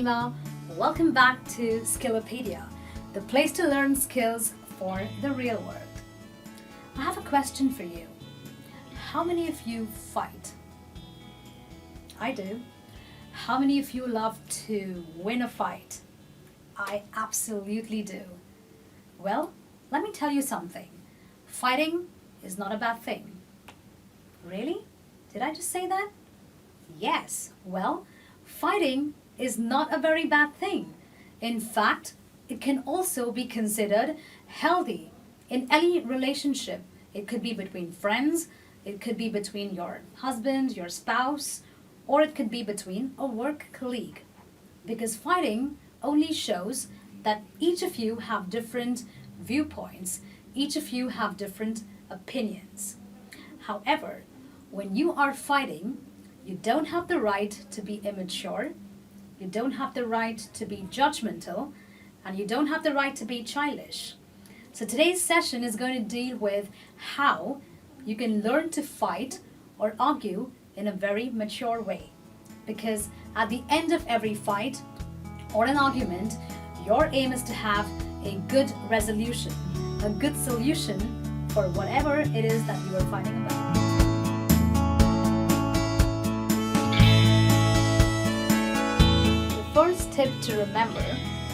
Seema. Welcome back to Skillopedia, the place to learn skills for the real world. I have a question for you. How many of you fight? I do. How many of you love to win a fight? I absolutely do. Well, let me tell you something. Fighting is not a bad thing. Really? Did I just say that? Yes. Well, fighting is not a very bad thing. In fact, it can also be considered healthy in any relationship. It could be between friends, it could be between your husband, your spouse, or it could be between a work colleague. Because fighting only shows that each of you have different viewpoints, each of you have different opinions. However, when you are fighting, you don't have the right to be immature, you don't have the right to be judgmental, and you don't have the right to be childish. So today's session is going to deal with how you can learn to fight or argue in a very mature way. Because at the end of every fight or an argument, your aim is to have a good resolution, a good solution for whatever it is that you are fighting about. The first tip to remember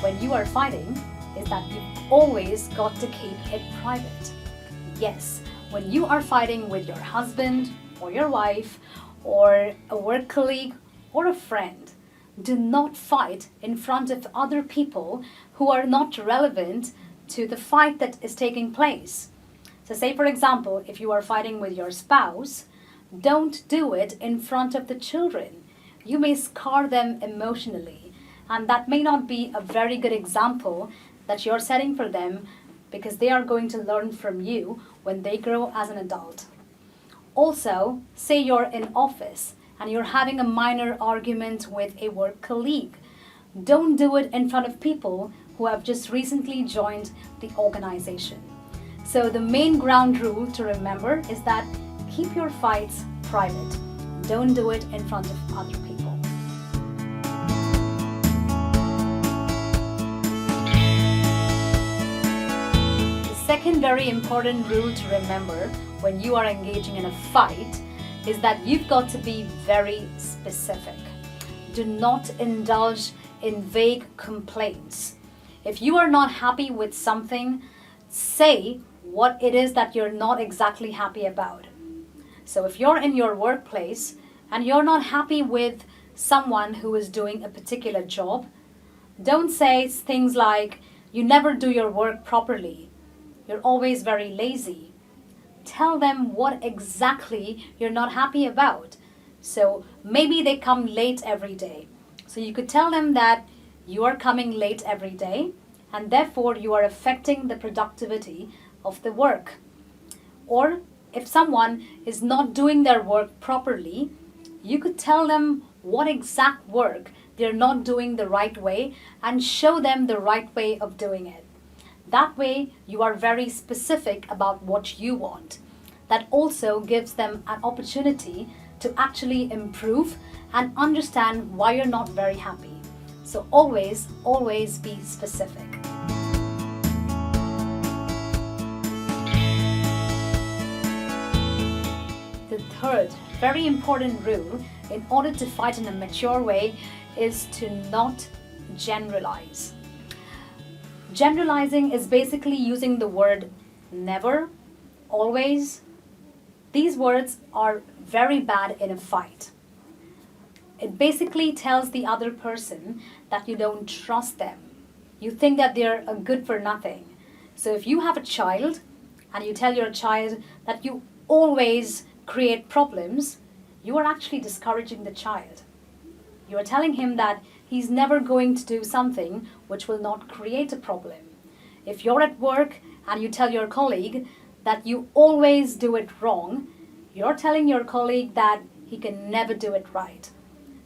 when you are fighting is that you've always got to keep it private. Yes, when you are fighting with your husband or your wife or a work colleague or a friend, do not fight in front of other people who are not relevant to the fight that is taking place. So say for example, if you are fighting with your spouse, don't do it in front of the children. You may scar them emotionally, and that may not be a very good example that you're setting for them, because they are going to learn from you when they grow as an adult. Also, say you're in office and you're having a minor argument with a work colleague. Don't do it in front of people who have just recently joined the organization. So the main ground rule to remember is that keep your fights private. Don't do it in front of other people. The second very important rule to remember when you are engaging in a fight is that you've got to be very specific. Do not indulge in vague complaints. If you are not happy with something, say what it is that you're not exactly happy about. So if you're in your workplace and you're not happy with someone who is doing a particular job, don't say things like, you never do your work properly, you're always very lazy. Tell them what exactly you're not happy about. So maybe they come late every day. So you could tell them that you are coming late every day and therefore you are affecting the productivity of the work. Or if someone is not doing their work properly, you could tell them what exact work they're not doing the right way and show them the right way of doing it. That way, you are very specific about what you want. That also gives them an opportunity to actually improve and understand why you're not very happy. So always, always be specific. The third very important rule in order to fight in a mature way is to not generalize. Generalizing is basically using the word never, always. These words are very bad in a fight. It basically tells the other person that you don't trust them. You think that they're a good for nothing. So if you have a child and you tell your child that you always create problems, you are actually discouraging the child. You are telling him that he's never going to do something which will not create a problem. If you're at work and you tell your colleague that you always do it wrong, you're telling your colleague that he can never do it right.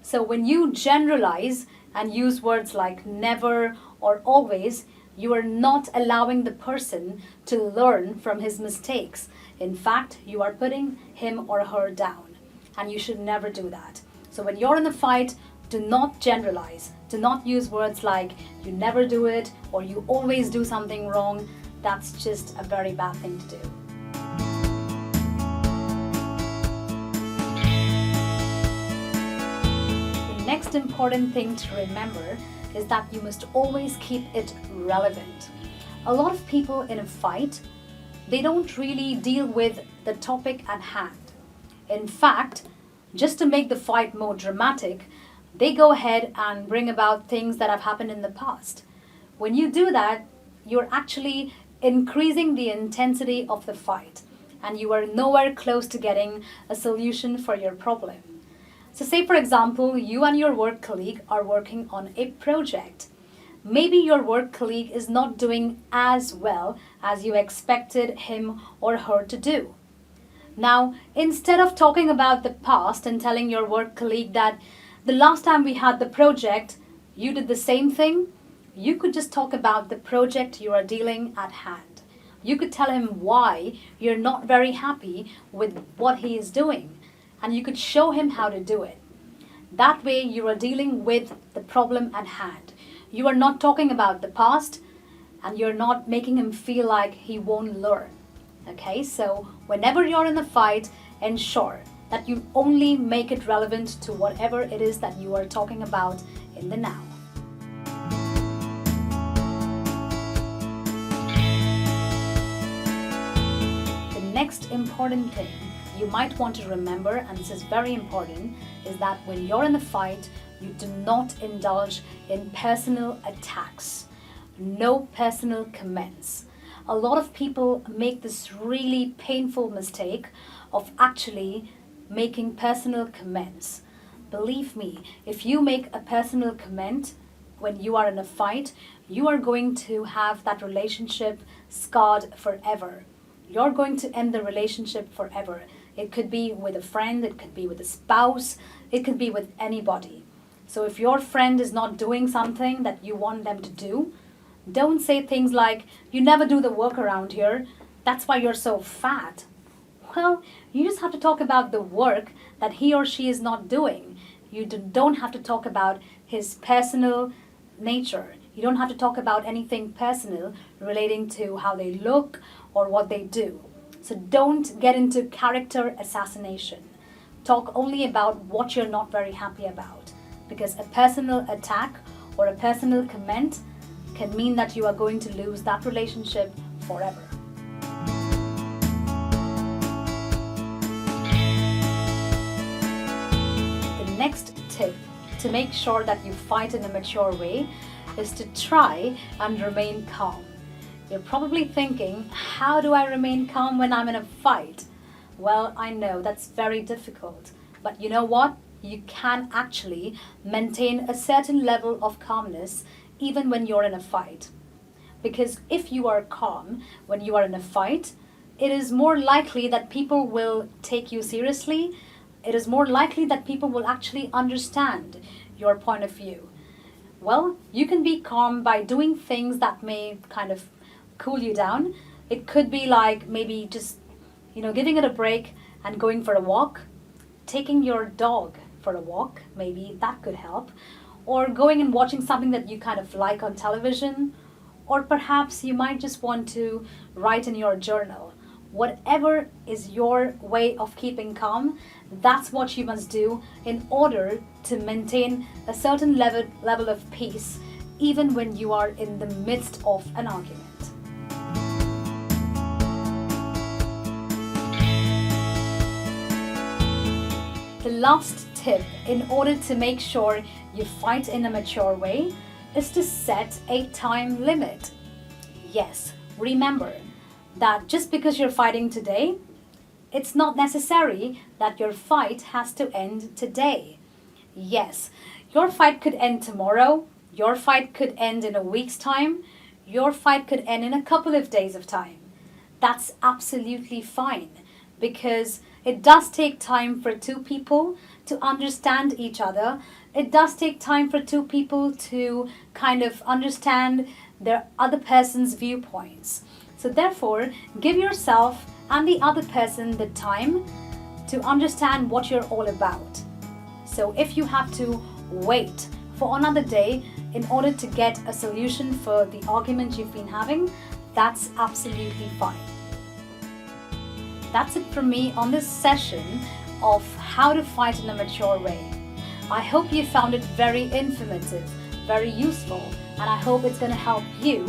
So when you generalize and use words like never or always, you are not allowing the person to learn from his mistakes. In fact, you are putting him or her down, and you should never do that. So when you're in a fight, Do not generalize. Do not use words like you never do it or you always do something wrong. That's just a very bad thing to do. The next important thing to remember is that you must always keep it relevant. A lot of people in a fight, they don't really deal with the topic at hand. In fact, just to make the fight more dramatic, they go ahead and bring about things that have happened in the past. When you do that, you're actually increasing the intensity of the fight, and you are nowhere close to getting a solution for your problem. So say, for example, you and your work colleague are working on a project. Maybe your work colleague is not doing as well as you expected him or her to do. Now, instead of talking about the past and telling your work colleague that the last time we had the project, you did the same thing, you could just talk about the project you are dealing at hand. You could tell him why you're not very happy with what he is doing, and you could show him how to do it. That way you are dealing with the problem at hand. You are not talking about the past, and you're not making him feel like he won't learn. Okay, so whenever you're in a fight, ensure that you only make it relevant to whatever it is that you are talking about in the now. The next important thing you might want to remember, and this is very important, is that when you're in a fight, you do not indulge in personal attacks. No personal comments. A lot of people make this really painful mistake of actually making personal comments. Believe me, if you make a personal comment when you are in a fight, you are going to have that relationship scarred forever. You're going to end the relationship forever. It could be with a friend, it could be with a spouse, it could be with anybody. So if your friend is not doing something that you want them to do, don't say things like, you never do the work around here, that's why you're so fat. Well, you just have to talk about the work that he or she is not doing. You don't have to talk about his personal nature. You don't have to talk about anything personal relating to how they look or what they do. So don't get into character assassination. Talk only about what you're not very happy about, because a personal attack or a personal comment can mean that you are going to lose that relationship forever. The next tip to make sure that you fight in a mature way is to try and remain calm. You're probably thinking, how do I remain calm when I'm in a fight? Well, I know that's very difficult, but you know what? You can actually maintain a certain level of calmness even when you're in a fight. Because if you are calm when you are in a fight, it is more likely that people will take you seriously. It is more likely that people will actually understand your point of view. Well, you can be calm by doing things that may kind of cool you down. It could be like maybe just, giving it a break and going for a walk, taking your dog for a walk, maybe that could help, or going and watching something that you kind of like on television, or perhaps you might just want to write in your journal. Whatever is your way of keeping calm, that's what you must do in order to maintain a certain level of peace, even when you are in the midst of an argument. The last tip in order to make sure you fight in a mature way is to set a time limit. Yes, remember that just because you're fighting today, it's not necessary that your fight has to end today. Yes, your fight could end tomorrow, your fight could end in a week's time, your fight could end in a couple of days of time. That's absolutely fine, because it does take time for two people to understand each other. It does take time for two people to kind of understand their other person's viewpoints. So therefore, give yourself and the other person the time to understand what you're all about. So if you have to wait for another day in order to get a solution for the argument you've been having, that's absolutely fine. That's it from me on this session of how to fight in a mature way. I hope you found it very informative, very useful, and I hope it's going to help you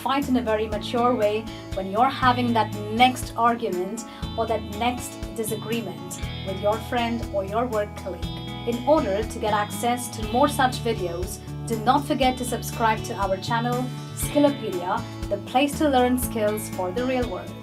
fight in a very mature way when you're having that next argument or that next disagreement with your friend or your work colleague. In order to get access to more such videos, do not forget to subscribe to our channel, Skillopedia, the place to learn skills for the real world.